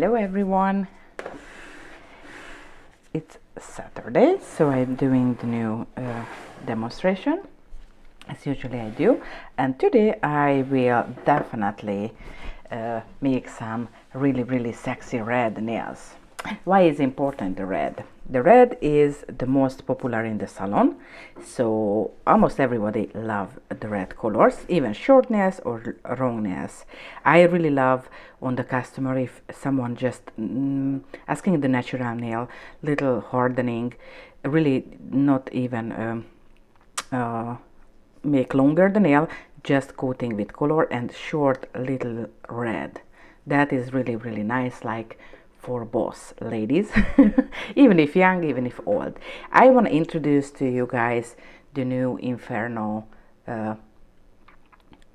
Hello everyone, it's Saturday, so I'm doing the new demonstration as usually I do, and today I will definitely make some really sexy red nails. Why is important the red? The red is the most popular in the salon, so almost everybody love the red colors, even short nails or long nails. I really love on the customer if someone just asking the natural nail, little hardening, really not even make longer the nail, just coating with color and short little red. That is really nice, like for boss ladies, even if young, even if old. I want to introduce to you guys the new Inferno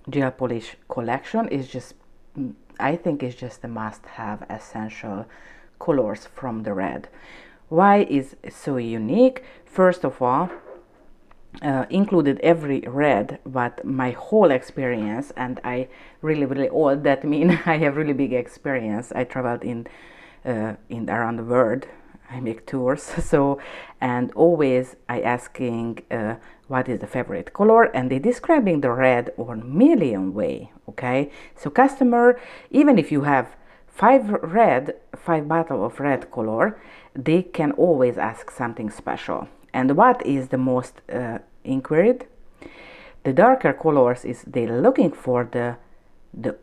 gel polish collection. Is just, I think it's just a must-have essential colors from the red. Why is it so unique? First of all, included every red, but my whole experience, and I really old, that mean I have really big experience. I traveled in around the world. I make tours, so, and always I asking what is the favorite color, and they describing the red on million way. Okay, so customer, even if you have five bottle of red color, they can always ask something special. And what is the most inquired? The darker colors is they're looking for the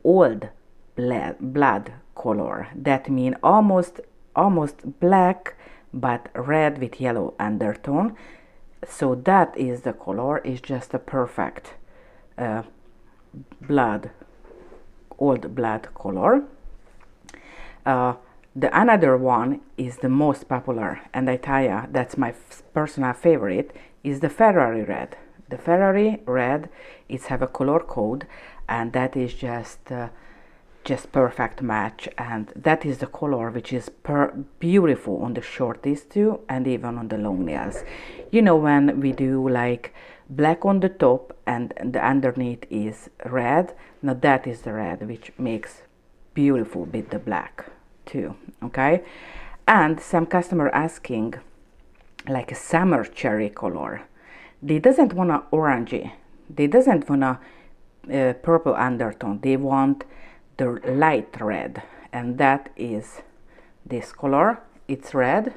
old blood color. That mean almost black but red with yellow undertone. So that is the color. Is just a perfect old blood color. The another one is the most popular, and I tell ya, that's my personal favorite, is the Ferrari red. The Ferrari red is have a color code, and that is just perfect match, and that is the color which is beautiful on the shorties too, and even on the long nails. You know, when we do like black on the top and the underneath is red, now that is the red which makes beautiful with the black too. Okay, and some customer asking like a summer cherry color. They doesn't want a orangey, they doesn't want a purple undertone, they want the light red, and that is this color. It's red.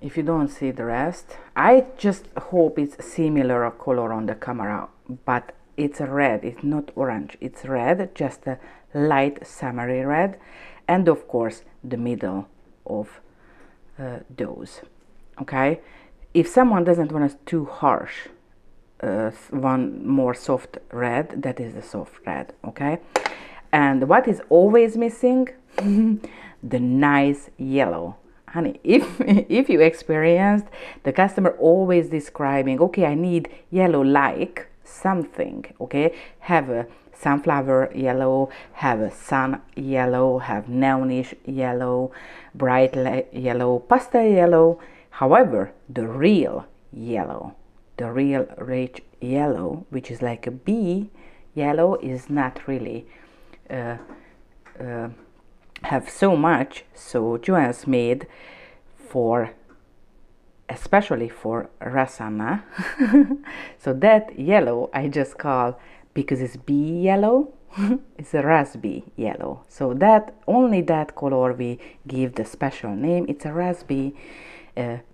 If you don't see the rest, I just hope it's similar color on the camera, but it's red, it's not orange, it's red, just a light summery red, and of course the middle of those. Okay, if someone doesn't want a too harsh one more soft red, that is the soft red. Okay, and what is always missing? The nice yellow. Honey, if you experienced, the customer always describing, okay, I need yellow like something. Okay, have a sunflower yellow, have a sun yellow, have neonish yellow, bright yellow, pastel yellow. However, the real yellow, the real rich yellow, which is like a bee yellow, is not really have so much. So JOHENS made for especially for Rasanna. So that yellow I just call, because it's bee yellow, it's a raspberry yellow. So that only that color we give the special name. It's a raspberry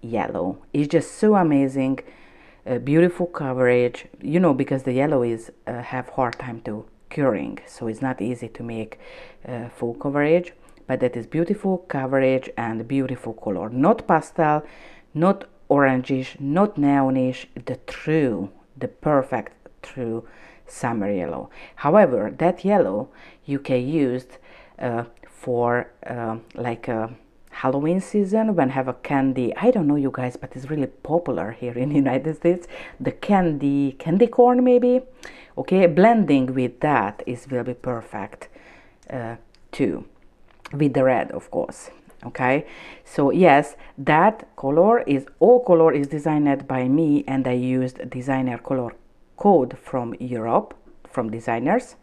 yellow. It's just so amazing. Beautiful coverage, you know, because the yellow is have hard time to curing, so it's not easy to make full coverage, but that is beautiful coverage and beautiful color, not pastel, not orangish, not neonish, the perfect true summer yellow. However, that yellow you can use for like a Halloween season, when have a candy, I don't know you guys, but it's really popular here in the United States, the candy corn maybe. Okay, blending with that will be perfect too, with the red of course. Okay, so yes, that color is designed by me, and I used designer color code from Europe, from designers,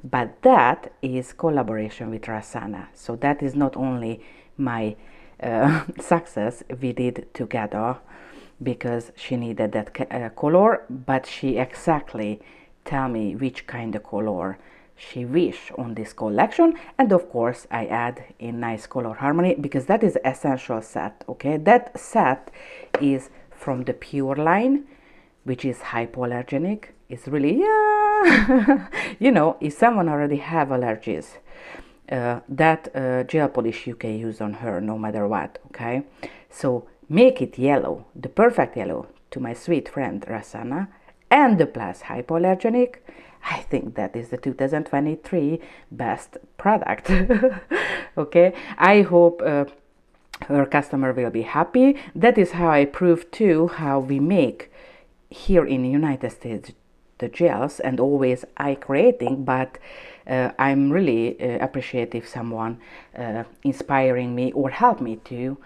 but that is collaboration with Rasana. So that is not only my success we did together, because she needed that color, but she exactly tell me which kind of color she wish on this collection, and of course I add in nice color harmony, because that is essential set. Okay, that set is from the Pure line, which is hypoallergenic. It's really, yeah. You know, if someone already have allergies, that gel polish you can use on her no matter what. Okay, so make it yellow, the perfect yellow, to my sweet friend Rasana, and the plus hypoallergenic. I think that is the 2023 best product. Okay, I hope her customer will be happy. That is how I prove too how we make here in the United States the gels, and always I creating, but I'm really appreciate if someone inspiring me or help me to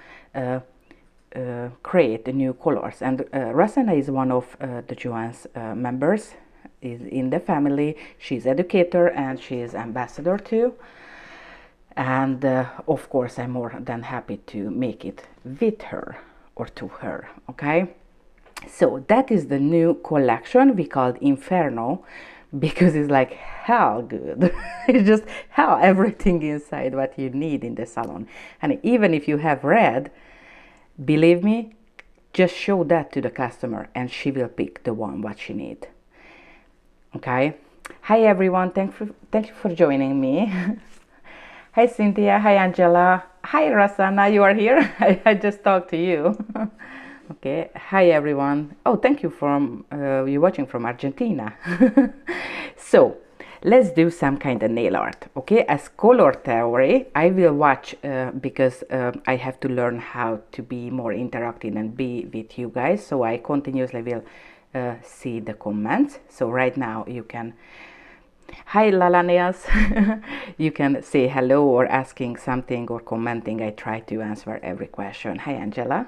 create the new colors. And Rasana is one of the JOHENS members, is in the family. She's educator and she is ambassador too, and of course I'm more than happy to make it with her or to her. Okay, so that is the new collection we called Inferno, because it's like hell good. It's just hell, everything inside what you need in the salon. And even if you have red, believe me, just show that to the customer and she will pick the one what she need. Okay, hi everyone, thank you for joining me. Hi Cynthia, hi Angela, hi Rasana, you are here. I just talked to you. Okay, hi everyone. Oh, thank you from you watching from Argentina. So let's do some kind of nail art. Okay, as color theory I will watch because I have to learn how to be more interactive and be with you guys, so I continuously will see the comments. So right now you can, hi Lala Nails. You can say hello or asking something or commenting. I try to answer every question. Hi Angela.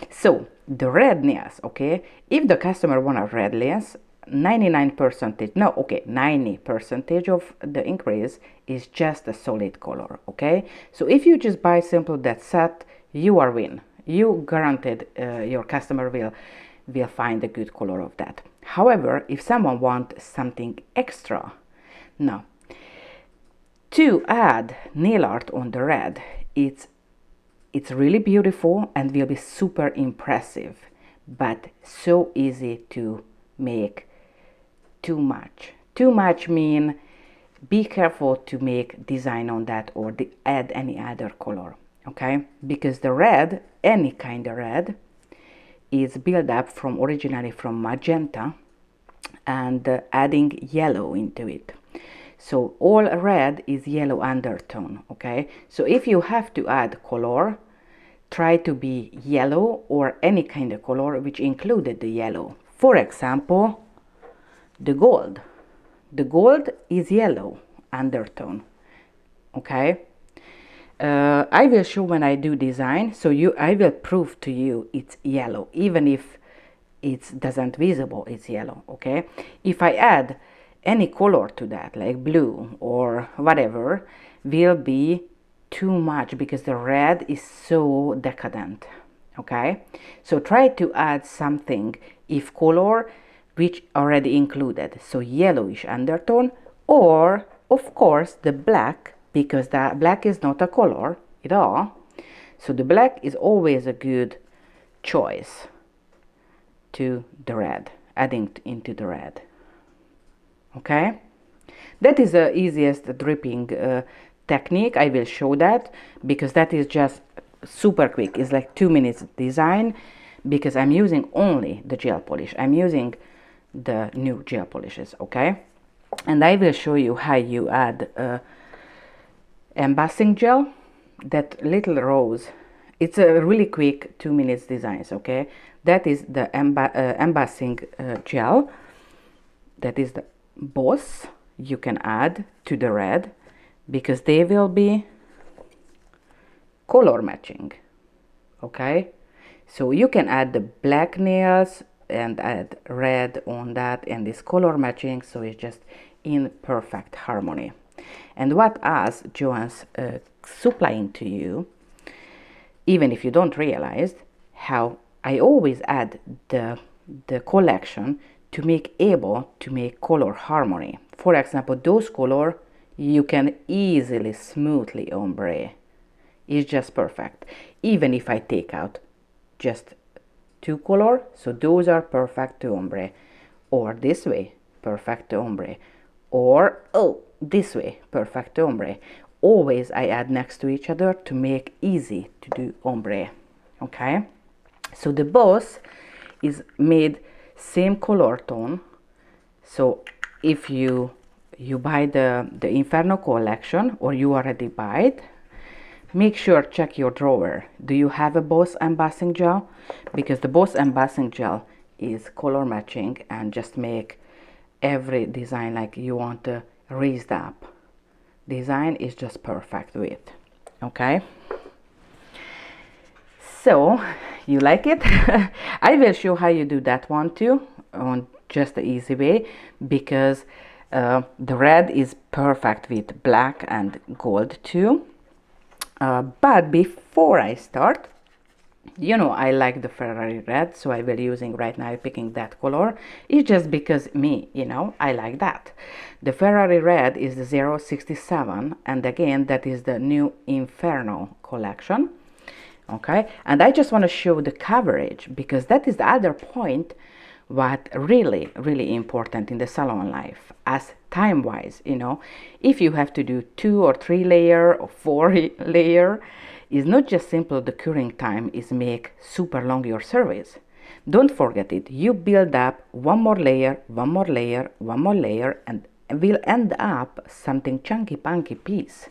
So the red nails, okay, if the customer want a red nails, 90% of the increase is just a solid color. Okay, so if you just buy simple that set, you are win. You guaranteed your customer will find a good color of that. However, if someone wants something extra, no, to add nail art on the red, it's really beautiful and will be super impressive, but so easy to make too much. Too much mean be careful to make design on that or add any other color. Okay, because the red, any kind of red, is built up from originally from magenta and adding yellow into it. So all red is yellow undertone. Okay, so if you have to add color, try to be yellow or any kind of color which included the yellow. For example, the gold. The gold is yellow undertone. Okay, I will show when I do design, so I will prove to you it's yellow, even if it doesn't visible it's yellow. Okay, if I add any color to that, like blue or whatever, will be too much because the red is so decadent. Okay, so try to add something if color which already included, so yellowish undertone, or of course the black, because the black is not a color at all, so the black is always a good choice to the red, adding into the red. Okay, that is the easiest dripping technique. I will show that because that is just super quick. It's like 2 minutes design, because I'm using only the gel polish. I'm using the new gel polishes. Okay, and I will show you how you add embossing gel, that little rose. It's a really quick 2 minutes designs. Okay, that is the embossing gel. That is the boss you can add to the red, because they will be color matching. Okay, so you can add the black nails and add red on that, and this color matching, so it's just in perfect harmony. And what us Johannes supplying to you, even if you don't realize how I always add the collection to make able to make color harmony. For example, those color you can easily smoothly ombre. It's just perfect. Even if I take out just two color, so those are perfect to ombre, or this way perfect to ombre, or this way perfect to ombre. Always I add next to each other to make easy to do ombre. Okay, so the boss is made same color tone. So if you buy the Inferno collection, or you already buy it, make sure check your drawer. Do you have a Boss embossing gel? Because the Boss embossing gel is color matching and just make every design like you want to raised up design is just perfect with. Okay, so you like it? I will show how you do that one too on just the easy way, because the red is perfect with black and gold too. But before I start, you know, I like the Ferrari red, so I will using right now picking that color. It's just because me, you know, I like that. The Ferrari red is the 067, and again that is the new Inferno collection. Okay, and I just want to show the coverage, because that is the other point what really important in the salon life, as time wise, you know, if you have to do 2 or 3 layer or 4 layer, is not just simple the curing time is make super long your service. Don't forget it, you build up one more layer, one more layer, one more layer, and will end up something chunky punky piece.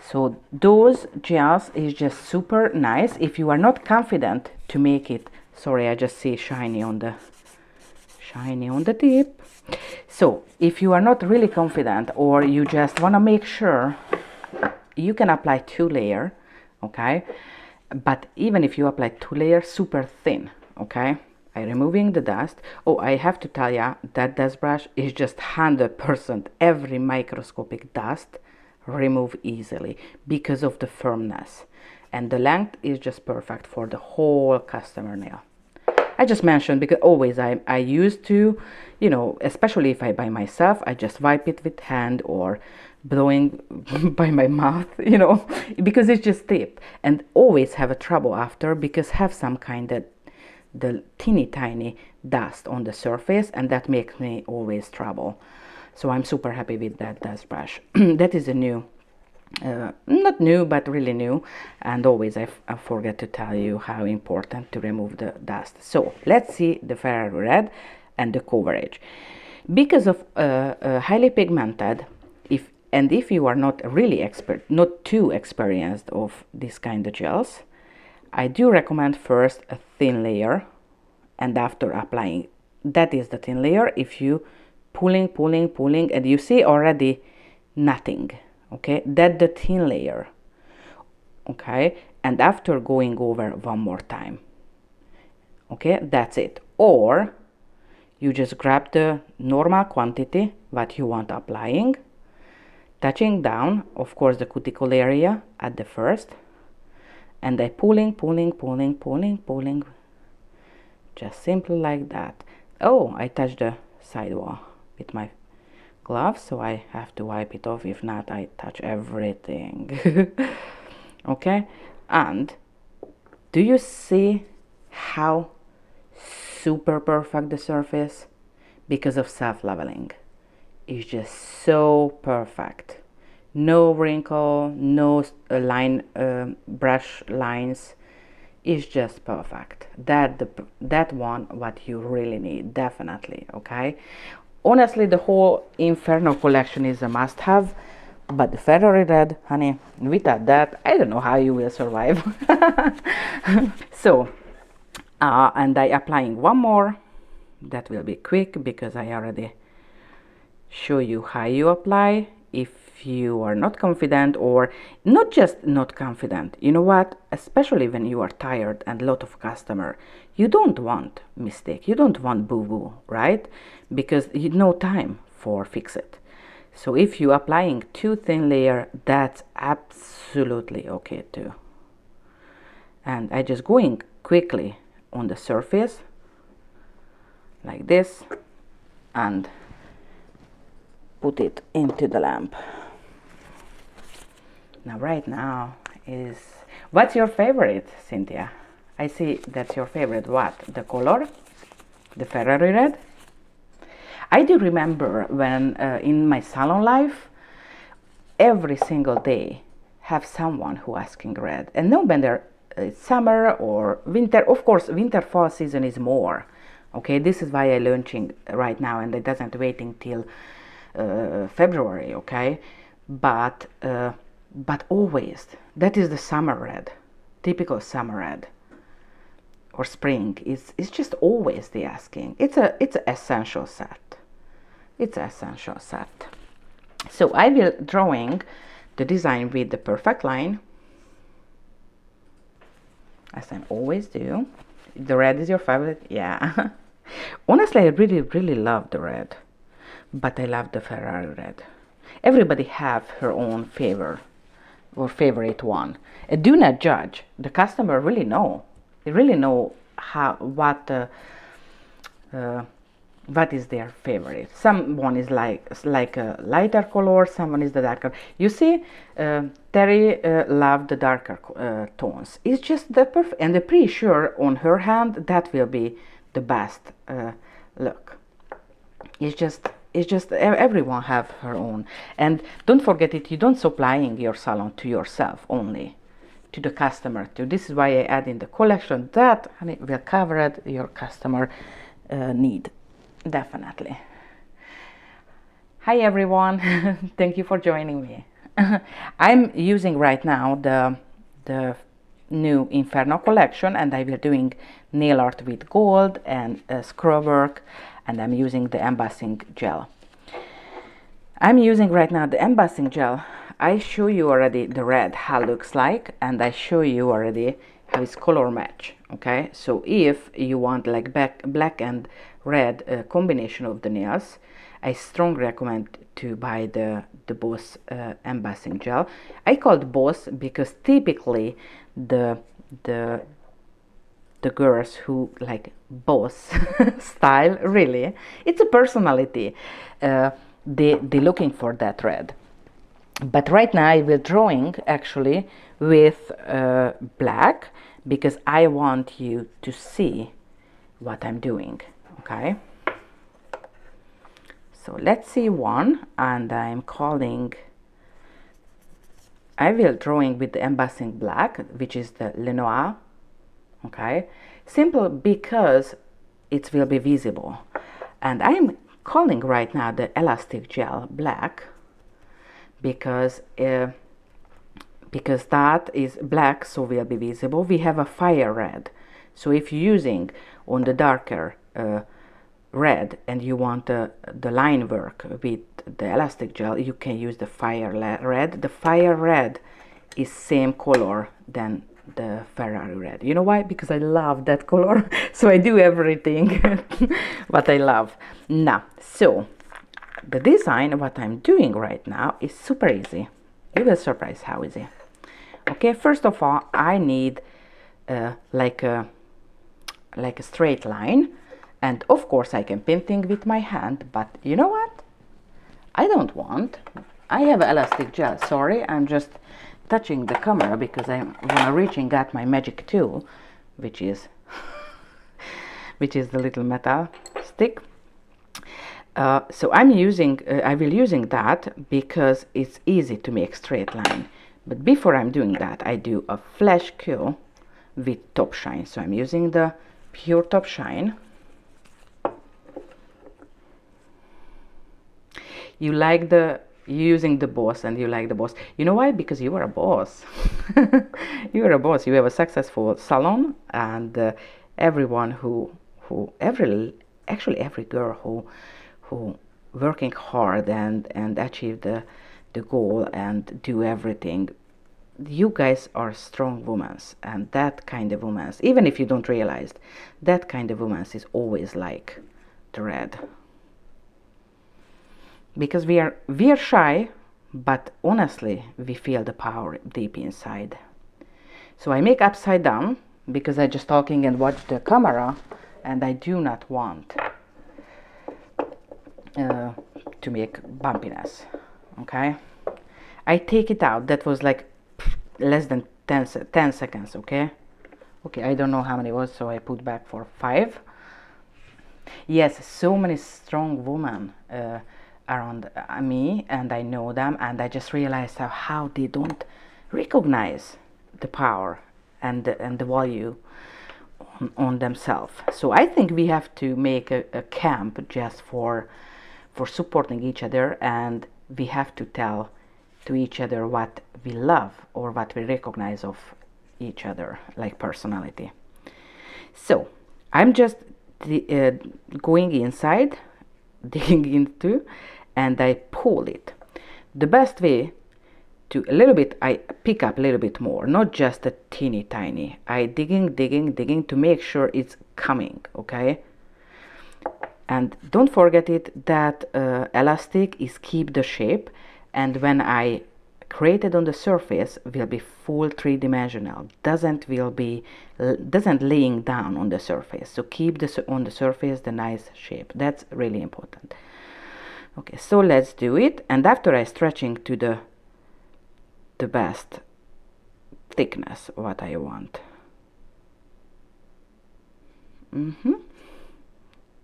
So those gels is just super nice. If you are not confident to make it, sorry, I just see shiny on the tip. So if you are not really confident, or you just want to make sure, you can apply 2 layer, okay? But even if you apply 2 layers, super thin, okay? I'm removing the dust. Oh, I have to tell you that dust brush is just 100% every microscopic dust remove easily because of the firmness, and the length is just perfect for the whole customer nail. I just mentioned because always I used to, you know, especially if I by myself, I just wipe it with hand or blowing by my mouth, you know, because it's just tip, and always have a trouble after, because have some kind of the teeny tiny dust on the surface, and that makes me always trouble. So I'm super happy with that dust brush. That is a new, not new, but really new. And always I forget to tell you how important to remove the dust. So let's see the Ferrari red and the coverage. Because of highly pigmented, if you are not really expert, not too experienced of this kind of gels, I do recommend first a thin layer, and after applying, that is the thin layer. If you pulling, and you see already nothing, okay, that the thin layer, okay, and after going over one more time, okay, that's it. Or you just grab the normal quantity what you want applying, touching down, of course, the cuticle area at the first, and I pulling, just simple like that. Oh, I touched the sidewall with my gloves, so I have to wipe it off, if not I touch everything. Okay, and do you see how super perfect the surface? Because of self-leveling, it's just so perfect. No wrinkle, no line, brush lines. Is just perfect. That one what you really need, definitely. Okay, honestly, the whole Inferno collection is a must-have, but the Ferrari red, honey, without that, I don't know how you will survive. So, and I applying one more. That will be quick because I already show you how you apply. If you are not confident, or not just not confident, you know what, especially when you are tired and a lot of customer, you don't want mistake, you don't want boo-boo, right? Because you no time for fix it. So if you applying too thin layer, that's absolutely okay too. And I just going quickly on the surface like this and put it into the lamp. Now right now is, what's your favorite, Cynthia? I see that's your favorite. What? The color? The Ferrari red? I do remember when in my salon life, every single day have someone who asking red. And no matter it's summer or winter, of course winter fall season is more. Okay, this is why I'm launching right now and it doesn't waiting till February, okay? But always, that is the summer red, typical summer red or spring. It's just always the asking. It's an essential set. It's an essential set. So I will drawing the design with the perfect line, as I always do. The red is your favorite? Yeah. Honestly, I really love the red, but I love the Ferrari red. Everybody have her own favor or favorite one. And do not judge. The customer really know. They really know what is their favorite. Someone is like a lighter color, someone is the darker. You see, Terry loved the darker tones. It's just the perfect, and I'm pretty sure on her hand that will be the best look. It's just everyone have her own. And don't forget it, you don't supplying your salon to yourself only, to the customer too. This is why I add in the collection that will cover your customer need. Definitely. Hi everyone. Thank you for joining me. I'm using right now the new Inferno collection, and I will doing nail art with gold and scrollwork, and I'm using the embossing gel. I'm using right now the embossing gel. I show you already the red how it looks like, and I show you already how it's color match. Okay, so if you want like black and red combination of the nails, I strongly recommend to buy the Boss embossing gel. I call it Boss because typically the girls who like boss style, really, it's a personality. They looking for that red. But right now I will drawing actually with black because I want you to see what I'm doing. Okay, so let's see one, and I'm calling, I will drawing with the embossing black, which is the Lenoir. Okay, simple because it will be visible. And I'm calling right now the elastic gel black because that is black, so will be visible. We have a fire red, so if you're using on the darker red and you want the line work with the elastic gel, you can use the fire red. The fire red is same color than the Ferrari red. You know why? Because I love that color. So I do everything what I love. Now, so the design what I'm doing right now is super easy. You will surprise how easy. Okay, first of all, I need like a straight line, and of course I can painting with my hand, but you know what? I don't want. I have elastic gel. Sorry, I'm just touching the camera because I'm reaching at my magic tool, which is the little metal stick. So I'm using, I will using that because it's easy to make straight line. But before I'm doing that, I do a flash cure with top shine. So I'm using the pure top shine. You like the using the boss, and you like the boss. You know why? Because you are a boss. You are a boss. You have a successful salon, and everyone actually every girl who working hard and achieve the goal and do everything. You guys are strong women, and that kind of women, even if you don't realize, that kind of women is always like the red. because we are shy, but honestly we feel the power deep inside. So I make upside down because I just talking and watch the camera, and I do not want to make bumpiness. Okay, I take it out. That was like less than 10 seconds. Okay, I don't know how many it was, so I put back for 5. Yes, so many strong women around me, and I know them, and I just realized how they don't recognize the power and the value on themselves. So I think we have to make a camp just for supporting each other, and we have to tell to each other what we love or what we recognize of each other, like personality. So I'm just going inside, digging into, and I pull it. The best way to I pick up a little bit more, not just a teeny tiny. I digging to make sure it's coming, okay? And don't forget it that elastic is keep the shape, and when I created on the surface will be full 3-dimensional, doesn't laying down on the surface. So keep on the surface the nice shape. That's really important. Okay, so let's do it. And after I stretching to the best thickness what I want.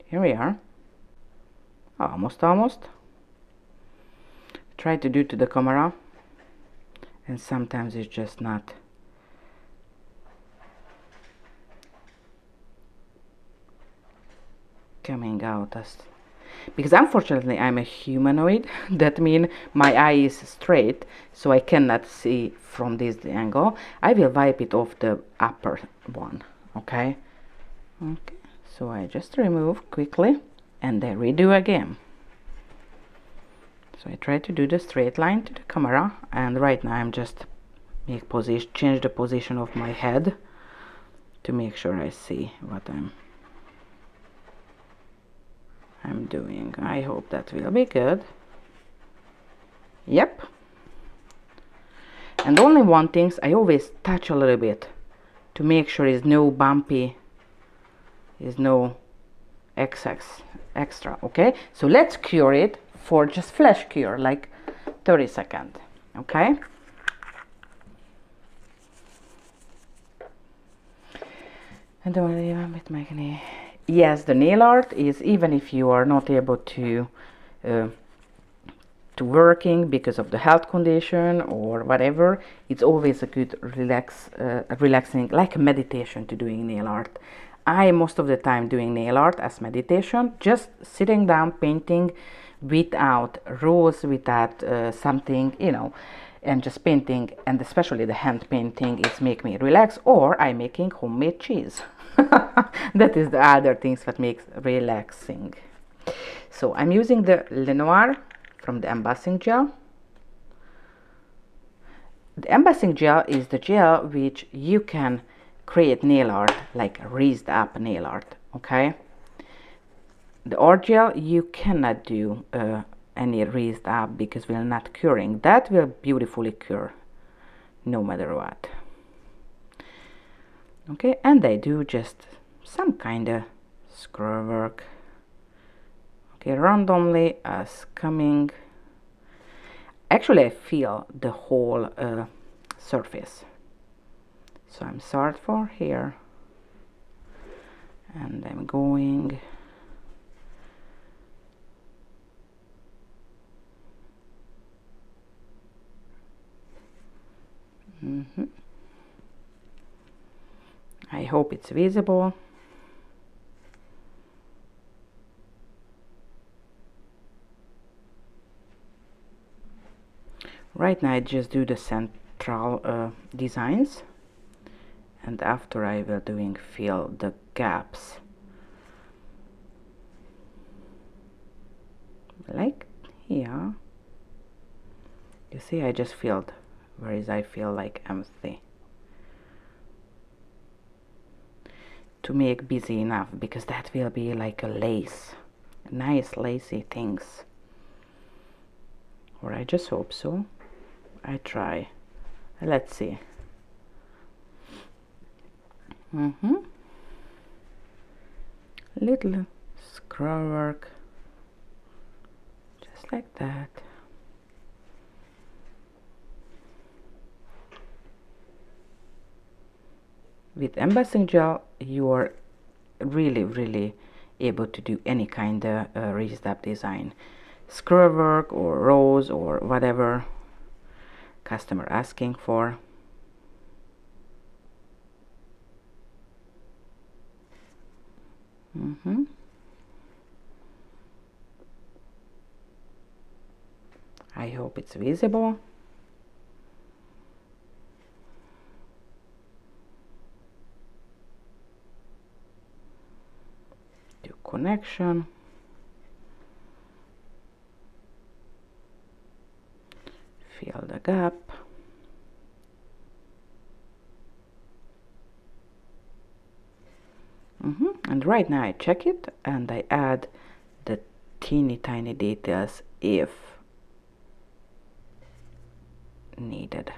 Here we are. Almost. Try to do to the camera, and sometimes it's just not coming out as, because unfortunately I'm a humanoid. That means my eye is straight, so I cannot see from this angle. I will wipe it off the upper one. Okay, so I just remove quickly and then redo again. So I try to do the straight line to the camera, and right now I'm just change the position of my head to make sure I see what I'm doing. I hope that will be good. Yep. And only one thing, I always touch a little bit to make sure is no bumpy, is no extra. Okay, so let's cure it for just flash cure, like 30 seconds. Okay, and don't even with my knee. Yes, the nail art is, even if you are not able to working because of the health condition or whatever, it's always a good relaxing, like a meditation, to doing nail art. I most of the time doing nail art as meditation, just sitting down painting without rules, without something, and just painting, and especially the hand painting is make me relax. Or I'm making homemade cheese. That is the other things that makes relaxing. So I'm using the Lenoir from the embossing gel. The embossing gel is the gel which you can create nail art, like raised up nail art. Okay, the art gel you cannot do any raised up because we're not curing. That will beautifully cure no matter what. Okay, and I do just some kind of scroll work. Okay, randomly as coming. Actually, I feel the whole surface. So I'm start for here, and I'm going. I hope it's visible. Right now I just do the central designs, and after I will fill the gaps like here. You see, I just filled whereas I feel like empty, to make busy enough, because that will be like a lace, nice lacy things. or I just hope so. I try. Let's see. Little scroll work, just like that. With embossing gel, you are really able to do any kind of raised up design, scroll work or rose or whatever customer asking for. I hope it's visible. Do connection. Fill the gap. And right now I check it and I add the teeny tiny details if needed.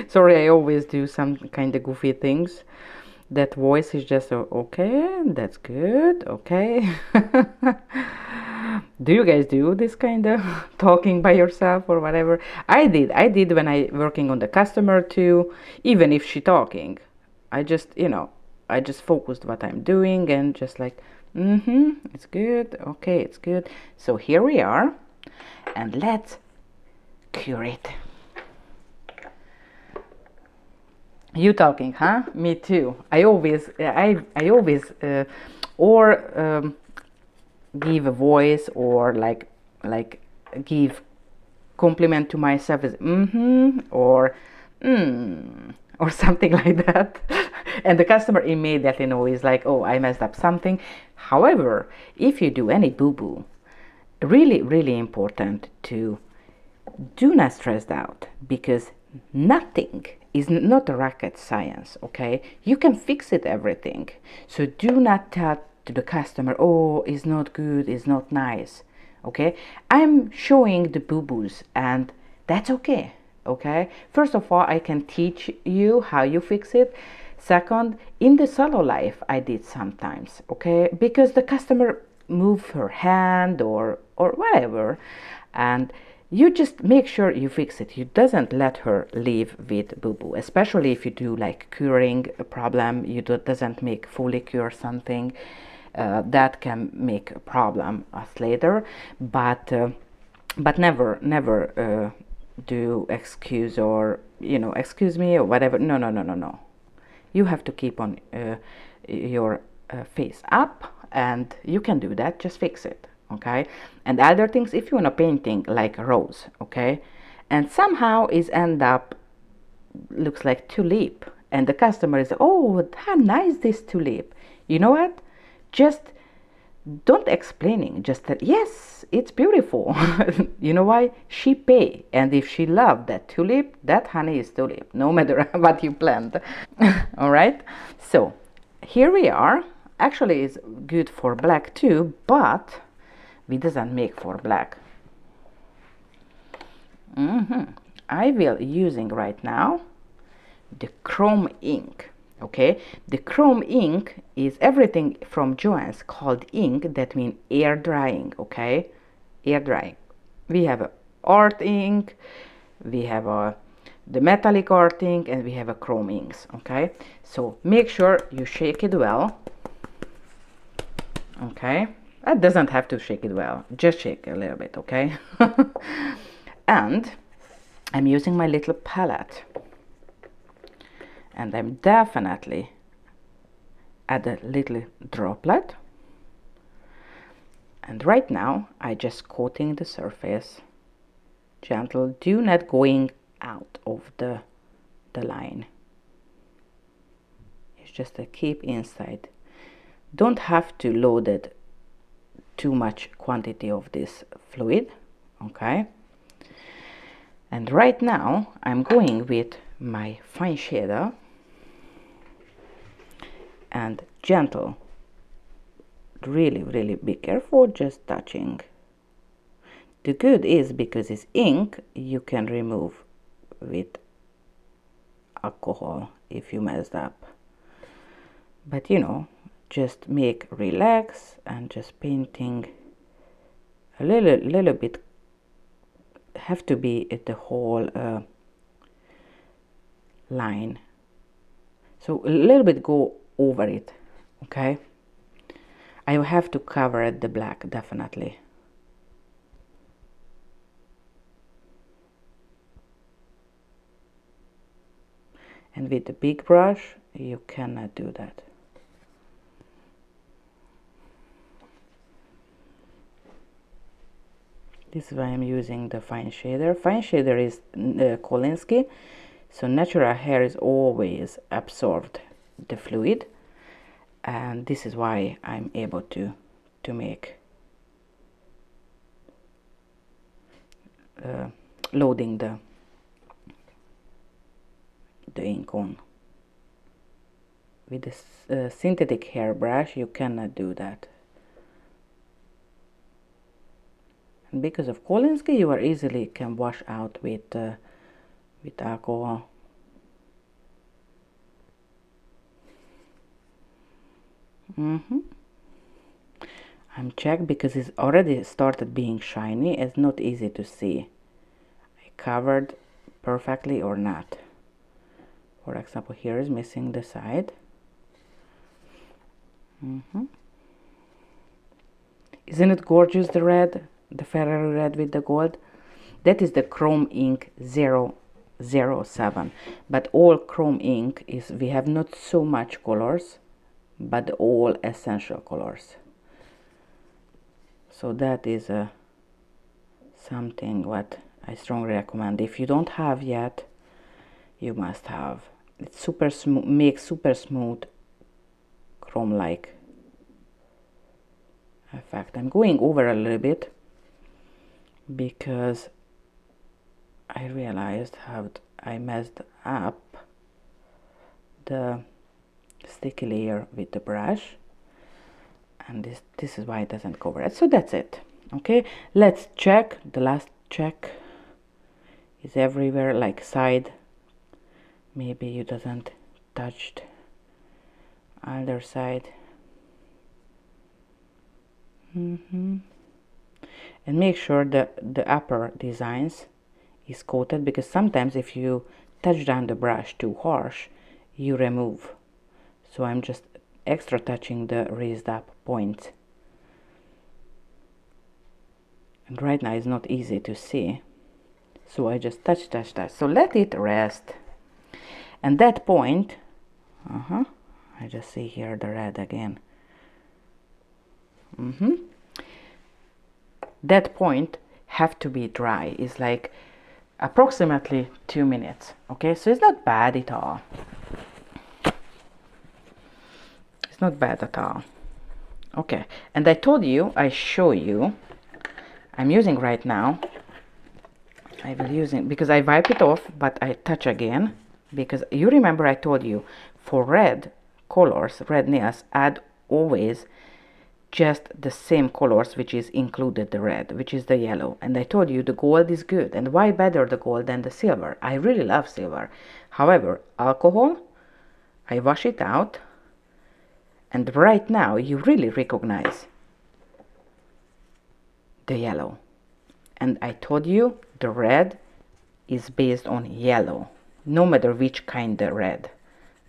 Sorry, I always do some kind of goofy things. That voice is just okay, that's good, okay. Do you guys do this kind of talking by yourself or whatever? I did when I working on the customer too, even if she talking. I just, I just focused what I'm doing and just like, it's good, okay, it's good. So here we are, and let's cure it. You talking, huh? Me too. I always give a voice or like give compliment to myself as or something like that. And the customer immediately knows like, oh, I messed up something. However, if you do any boo-boo, really important to do not stress out, because nothing is not a rocket science, okay? You can fix it everything. So do not tell to the customer, oh, it's not good, it's not nice, okay? I'm showing the boo-boos and that's okay, okay? First of all, I can teach you how you fix it. Second, in the solo life, I did sometimes, okay? Because the customer move her hand or whatever, and you just make sure you fix it. You doesn't let her leave with boo-boo, especially if you do like curing a problem. You doesn't make fully cure something. That can make a problem us later, but never do excuse or excuse me or whatever. No. You have to keep on your face up, and you can do that. Just fix it, okay? And other things, if you want a painting like a rose, okay, and somehow is end up looks like tulip, and the customer is, oh, how nice this tulip. You know what? Just don't explaining, just that yes, it's beautiful. You know why? She pay, and if she loved that tulip, that honey is tulip, no matter what you plant. All right, so here we are. Actually, it's good for black too, but we doesn't make for black. I will using right now the chrome ink. Okay, the chrome ink is everything from JOHENS called ink, that means air drying. Okay, air drying. We have a art ink, we have the metallic art ink, and we have a chrome inks. Okay, so make sure you shake it well. Okay, that doesn't have to shake it well, just shake a little bit. Okay. And I'm using my little palette, and I'm definitely add a little droplet, and right now I just coating the surface gentle. Do not going out of the line. It's just a keep inside. Don't have to load it too much quantity of this fluid. Okay, And right now I'm going with my fine shader and gentle. Really be careful, just touching. The good is, because it's ink, you can remove with alcohol if you messed up. But you know, just make relax and just painting a little bit. Have to be at the whole line, so a little bit go over it. Okay, I have to cover it the black, definitely. And with the big brush you cannot do that. This is why I'm using the fine shader. Fine shader is Kolinsky, so natural hair is always absorbed the fluid, and this is why I'm able to make loading the ink on. With the synthetic hairbrush you cannot do that. And because of Kolinsky, you are easily can wash out with alcohol. I'm checked because it's already started being shiny. It's not easy to see I covered perfectly or not. For example, here is missing the side. Isn't it gorgeous, the red, the Ferrari red with the gold? That is the chrome ink 007. But all chrome ink is, we have not so much colors, but all essential colors. So that is something what I strongly recommend. If you don't have yet, you must have. It's super smooth, makes super smooth chrome-like effect. I'm going over a little bit because I realized how I messed up the sticky layer with the brush, and this is why it doesn't cover it. So that's it. Okay, let's check. The last check is everywhere, like side. Maybe you doesn't touched other side. And make sure that the upper designs is coated, because sometimes if you touch down the brush too harsh, you remove. So I'm just extra touching the raised up point. And right now it's not easy to see, so I just touch. So let it rest. And that point, I just see here the red again. That point have to be dry. It's like approximately 2 minutes. Okay, so it's not bad at all. It's not bad at all. Okay, and I told you, I show you, I'm using right now. I will use it because I wipe it off, but I touch again, because you remember I told you for red colors, red nails, add always just the same colors which is included the red, which is the yellow. And I told you the gold is good. And why better the gold than the silver? I really love silver. However, alcohol, I wash it out, and right now you really recognize the yellow. And I told you the red is based on yellow, no matter which kind the red.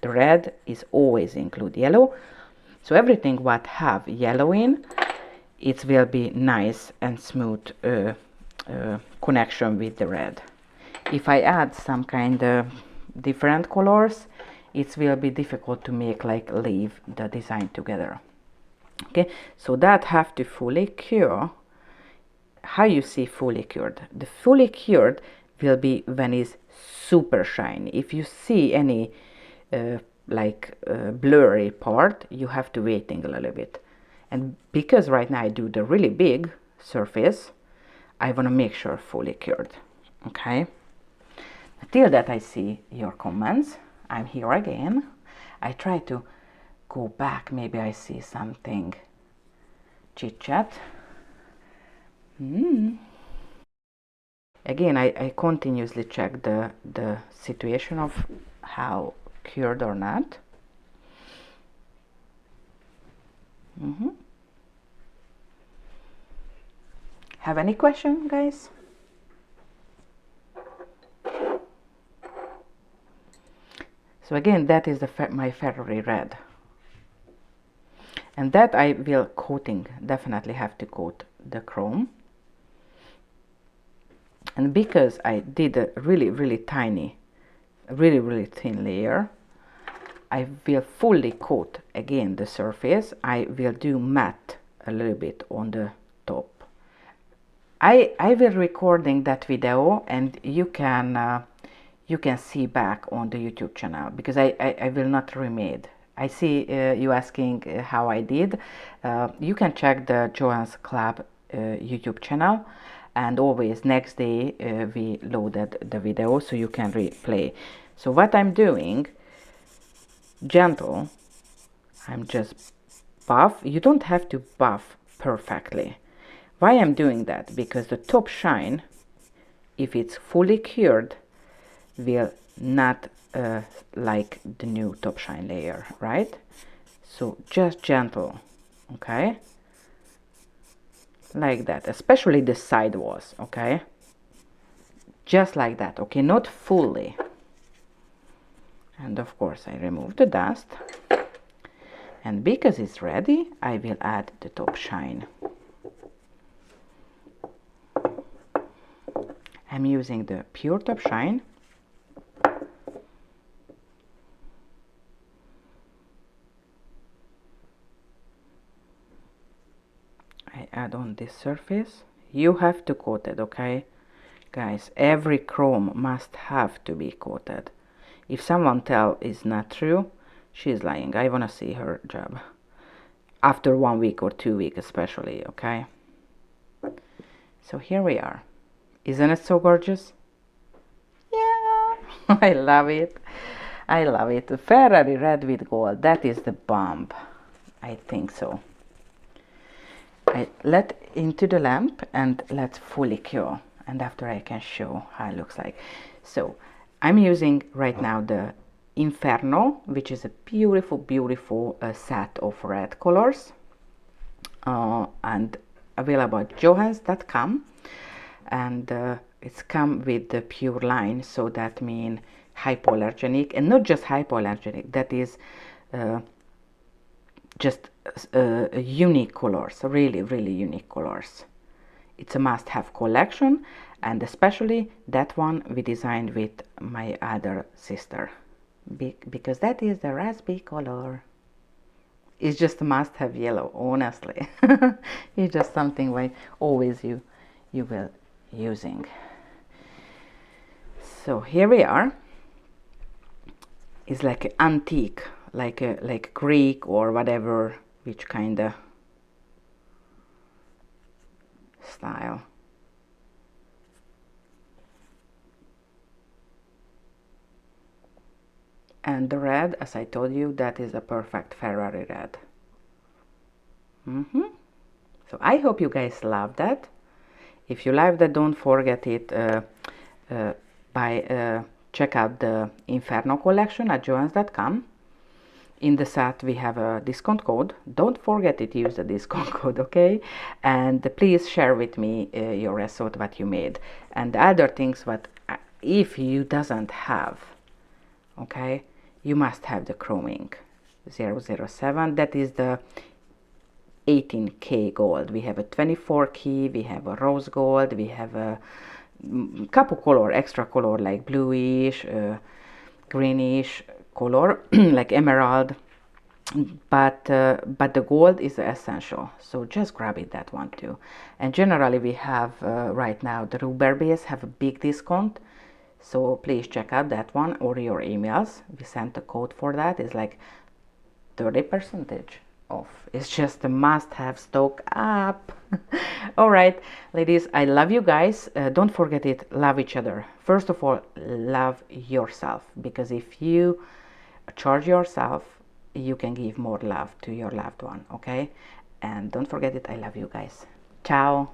The red is always include yellow. So everything what have yellow in, it will be nice and smooth connection with the red. If I add some kind of different colors, it will be difficult to make, like leave the design together. Okay, so that have to fully cure. How you see fully cured? The fully cured will be when it's super shiny. If you see any blurry part, you have to waiting a little bit. And because right now I do the really big surface, I want to make sure fully cured. Okay, till that I see your comments. I'm here again. I try to go back, maybe I see something. Chit chat. Again, I continuously check the situation of how cured or not. Have any question, guys? So again, that is my Ferrari red. And that I will coating, definitely have to coat the chrome. And because I did a really tiny, really thin layer, I will fully coat again the surface. I will do matte a little bit on the top. I will recording that video, and you can see back on the YouTube channel, because I will not remade. I see you asking how I did. You can check the JOHENS Club YouTube channel, and always next day we loaded the video, so you can replay. So what I'm doing, gentle, I'm just buff. You don't have to buff perfectly. Why I'm doing that? Because the top shine, if it's fully cured, will not like the new top shine layer, right? So just gentle, okay, like that, especially the side walls, okay, just like that, okay, not fully. And of course I remove the dust, and because it's ready, I will add the top shine. I'm using the pure top shine. I add on this surface. You have to coat it, okay, guys? Every chrome must have to be coated. If someone tell is not true, she's lying. I want to see her job after 1 week or 2 weeks especially, okay? So here we are. Isn't it so gorgeous? Yeah, I love it. I love it. Ferrari red with gold, that is the bomb. I think so. I let into the lamp and let fully cure, and after I can show how it looks like. So I'm using right now the Inferno, which is a beautiful set of red colors, and available at johens.com, and it's come with the pure line, so that means hypoallergenic, and not just hypoallergenic, that is just unique colors, really unique colors. It's a must-have collection, and especially that one we designed with my other sister, because that is the raspberry color. It's just a must-have yellow, honestly. It's just something like always you will using. So here we are. It's like antique, like Greek or whatever, which kind of style. And the red, as I told you, that is a perfect Ferrari red. So I hope you guys love that. If you love that, don't forget it check out the Inferno collection at johens.com. In the set we have a discount code. Don't forget it, use the discount code, okay? And please share with me your result, what you made, and other things what if you doesn't have, okay, you must have the chroming 007. That is the 18K gold. We have a 24K, we have a rose gold, we have a couple color, extra color like bluish, greenish color like emerald, but the gold is essential, so just grab it, that one too. And generally we have right now the rubber base have a big discount, so please check out that one or your emails. We sent a code for that. It's like 30%, off. It's just a must-have, stock up. All right, ladies, I love you guys. Don't forget it, love each other. First of all, love yourself, because if you charge yourself, you can give more love to your loved one. Okay, and don't forget it, I love you guys. Ciao.